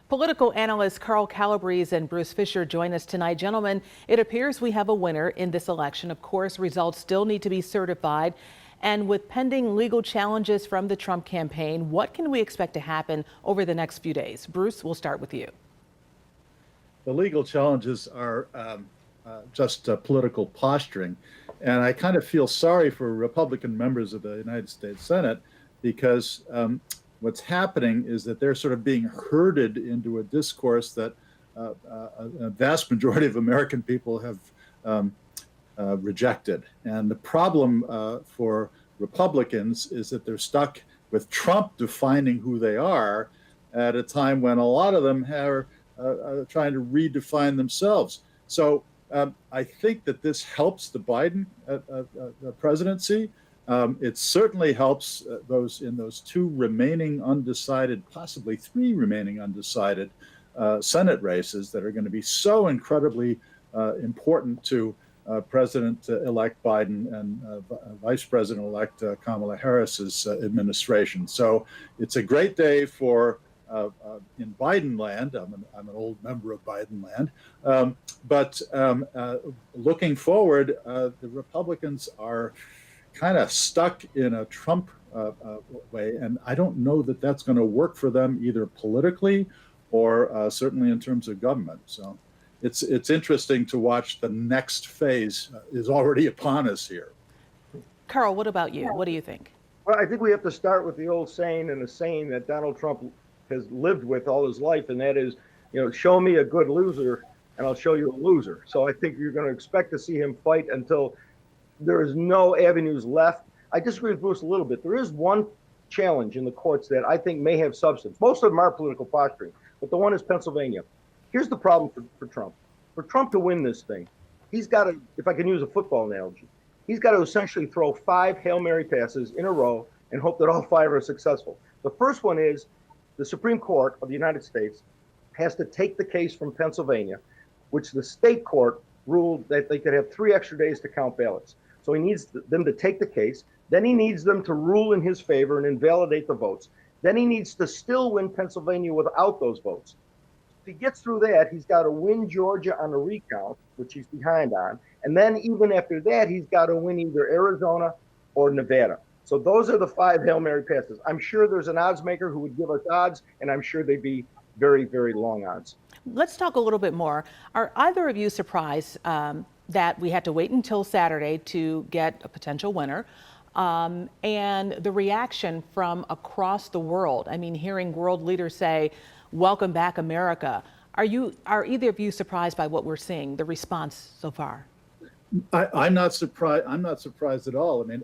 Political analysts Carl Calabrese and Bruce Fisher join us tonight. Gentlemen, it appears we have a winner in this election. Of course, results still need to be certified. And with pending legal challenges from the Trump campaign, what can we expect to happen over the next few days? Bruce, we'll start with you. The legal challenges are just political posturing. And I kind of feel sorry for Republican members of the United States Senate because what's happening is that they're sort of being herded into a discourse that a vast majority of American people have rejected. And the problem for Republicans is that they're stuck with Trump defining who they are at a time when a lot of them are trying to redefine themselves. So I think that this helps the Biden presidency. It certainly helps those two remaining undecided, possibly three remaining undecided Senate races that are going to be so incredibly important to President-elect Biden and Vice President-elect Kamala Harris's administration. So it's a great day for in Biden land. I'm an old member of Biden land, but looking forward, the Republicans are kind of stuck in a Trump way, and I don't know that that's going to work for them either politically or certainly in terms of government. So it's interesting to watch. The next phase is already upon us here. Carl, what about you? What do you think? Well, I think we have to start with the old saying, and a saying that Donald Trump has lived with all his life, and that is, show me a good loser and I'll show you a loser. So I think you're going to expect to see him fight until there is no avenues left. I disagree with Bruce a little bit. There is one challenge in the courts that I think may have substance. Most of them are political posturing, but the one is Pennsylvania. Here's the problem for Trump. For Trump to win this thing, he's got to, if I can use a football analogy, he's got to essentially throw 5 Hail Mary passes in a row and hope that all 5 are successful. The first one is the Supreme Court of the United States has to take the case from Pennsylvania, which the state court ruled that they could have 3 extra days to count ballots. So he needs them to take the case. Then he needs them to rule in his favor and invalidate the votes. Then he needs to still win Pennsylvania without those votes. If he gets through that, he's got to win Georgia on a recount, which he's behind on. And then even after that, he's got to win either Arizona or Nevada. So those are the 5 Hail Mary passes. I'm sure there's an odds maker who would give us odds, and I'm sure they'd be very, very long odds. Let's talk a little bit more. Are either of you surprised that we had to wait until Saturday to get a potential winner, and the reaction from across the world? I mean, hearing world leaders say, "Welcome back, America." Are either of you surprised by what we're seeing, the response so far? I'm not surprised. I'm not surprised at all. I mean,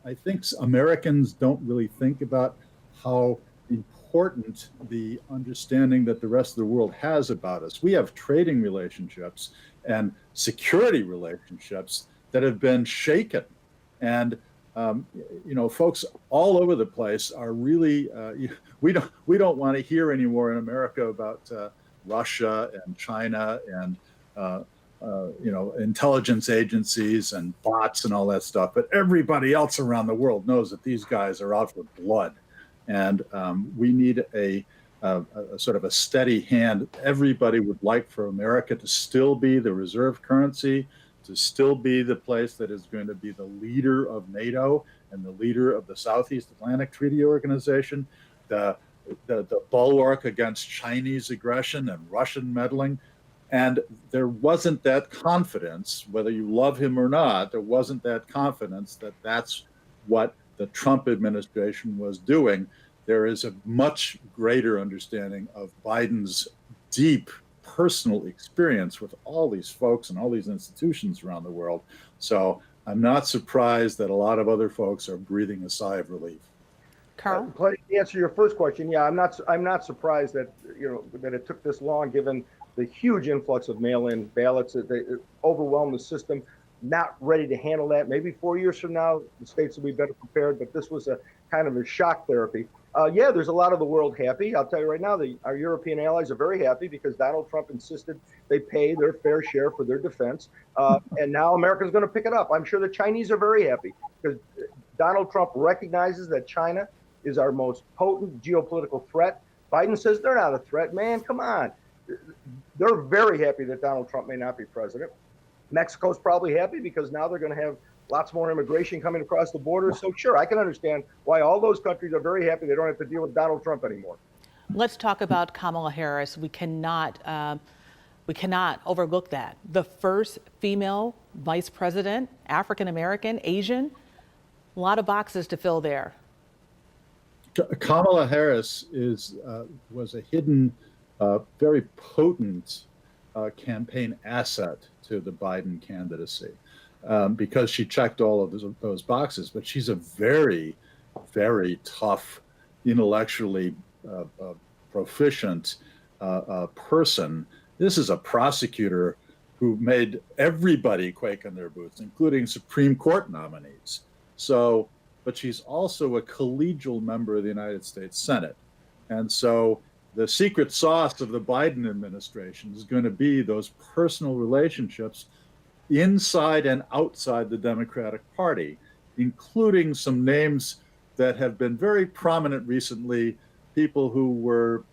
I think Americans don't really think about how important the understanding that the rest of the world has about us. We have trading relationships and security relationships that have been shaken. And folks all over the place are really we don't want to hear anymore in America about Russia and China and intelligence agencies and bots and all that stuff. But everybody else around the world knows that these guys are out for blood. And we need a sort of a steady hand. Everybody would like for America to still be the reserve currency, to still be the place that is going to be the leader of NATO and the leader of the Southeast Atlantic Treaty Organization, the bulwark against Chinese aggression and Russian meddling. And there wasn't that confidence, whether you love him or not, there wasn't that confidence that that's what the Trump administration was doing. There is a much greater understanding of Biden's deep personal experience with all these folks and all these institutions around the world. So I'm not surprised that a lot of other folks are breathing a sigh of relief. Carl? To answer your first question, yeah, I'm not surprised that that it took this long, given the huge influx of mail-in ballots. They overwhelmed the system. Not ready to handle that. Maybe 4 years from now, the states will be better prepared, but this was a kind of a shock therapy. Yeah, there's a lot of the world happy. I'll tell you right now, our European allies are very happy because Donald Trump insisted they pay their fair share for their defense. And now America's going to pick it up. I'm sure the Chinese are very happy because Donald Trump recognizes that China is our most potent geopolitical threat. Biden says they're not a threat. Man, come on. They're very happy that Donald Trump may not be president. Mexico's probably happy because now they're going to have lots more immigration coming across the border. So sure, I can understand why all those countries are very happy they don't have to deal with Donald Trump anymore. Let's talk about Kamala Harris. We cannot overlook that. The first female vice president, African American, Asian, a lot of boxes to fill there. Kamala Harris was a hidden, very potent campaign asset to the Biden candidacy because she checked all of those boxes. But she's a very, very tough, intellectually proficient person. This is a prosecutor who made everybody quake in their boots, including Supreme Court nominees. But she's also a collegial member of the United States Senate. And so the secret sauce of the Biden administration is going to be those personal relationships inside and outside the Democratic Party, including some names that have been very prominent recently, people who were,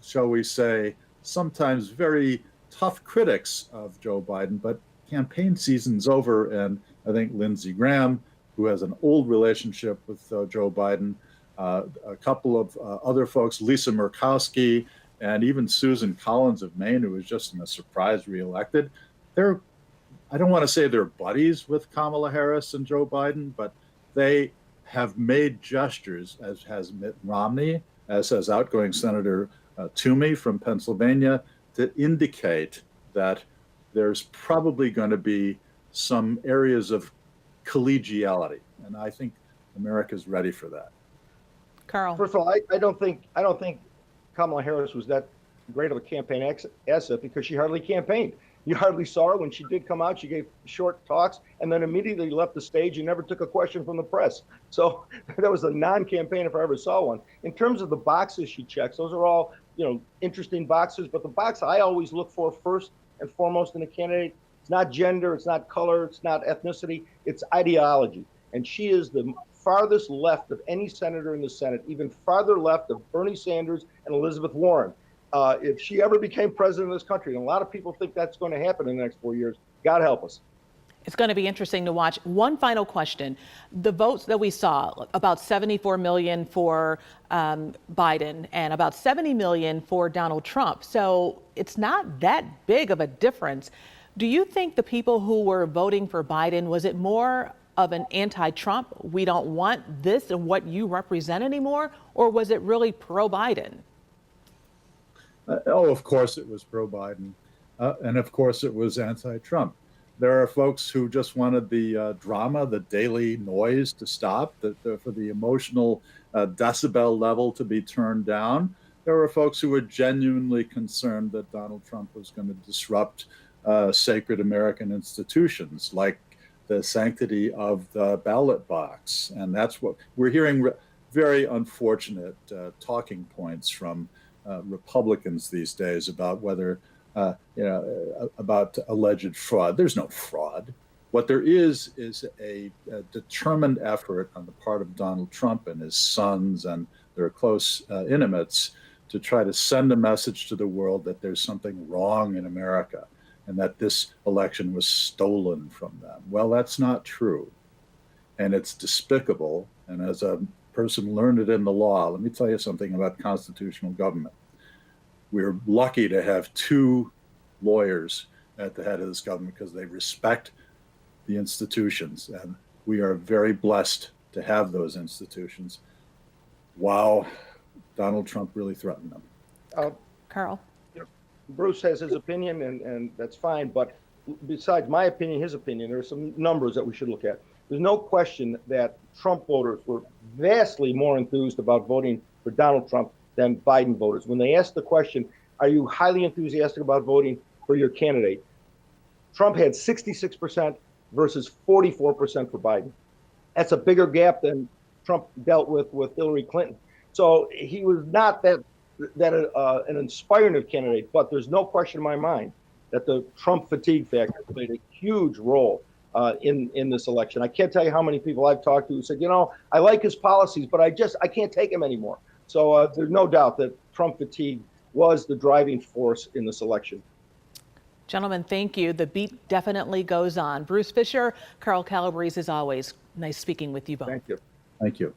shall we say, sometimes very tough critics of Joe Biden, but campaign season's over, and I think Lindsey Graham, who has an old relationship with Joe Biden, a couple of other folks, Lisa Murkowski, and even Susan Collins of Maine, who was just in a surprise reelected. I don't want to say they're buddies with Kamala Harris and Joe Biden, but they have made gestures, as has Mitt Romney, as has outgoing Senator Toomey from Pennsylvania, to indicate that there's probably going to be some areas of collegiality, and I think America's ready for that. Carl. First of all, I don't think Kamala Harris was that great of a campaign asset because she hardly campaigned. You hardly saw her when she did come out. She gave short talks and then immediately left the stage and never took a question from the press. So that was a non-campaign if I ever saw one. In terms of the boxes she checks, those are all interesting boxes. But the box I always look for first and foremost in a candidate, it's not gender, it's not color, it's not ethnicity, it's ideology. And she is the farthest left of any senator in the Senate, even farther left of Bernie Sanders and Elizabeth Warren. If she ever became president of this country, and a lot of people think that's going to happen in the next 4 years, God help us. It's going to be interesting to watch. One final question. The votes that we saw, about 74 million for Biden and about 70 million for Donald Trump. So it's not that big of a difference. Do you think the people who were voting for Biden, was it more of an anti-Trump, we don't want this and what you represent anymore, or was it really pro-Biden? Of course it was pro-Biden, and of course it was anti-Trump. There are folks who just wanted the drama, the daily noise to stop, for the emotional decibel level to be turned down. There were folks who were genuinely concerned that Donald Trump was going to disrupt sacred American institutions like the sanctity of the ballot box. And that's what we're hearing, very unfortunate talking points from Republicans these days about whether, about alleged fraud. There's no fraud. What there is a determined effort on the part of Donald Trump and his sons and their close intimates to try to send a message to the world that there's something wrong in America and that this election was stolen from them. Well, that's not true. And it's despicable. And as a person learned in the law, let me tell you something about constitutional government. We're lucky to have two lawyers at the head of this government because they respect the institutions. And we are very blessed to have those institutions. Wow, Donald Trump really threatened them. Carl? Bruce has his opinion, and that's fine. But besides my opinion, his opinion, there are some numbers that we should look at. There's no question that Trump voters were vastly more enthused about voting for Donald Trump than Biden voters. When they asked the question, are you highly enthusiastic about voting for your candidate? Trump had 66% versus 44% for Biden. That's a bigger gap than Trump dealt with Hillary Clinton. So he was not an inspiring candidate, but there's no question in my mind that the Trump fatigue factor played a huge role in this election. I can't tell you how many people I've talked to who said, I like his policies, but I can't take him anymore. So there's no doubt that Trump fatigue was the driving force in this election. Gentlemen, thank you. The beat definitely goes on. Bruce Fisher, Carl Calabrese, as always, nice speaking with you both. Thank you. Thank you.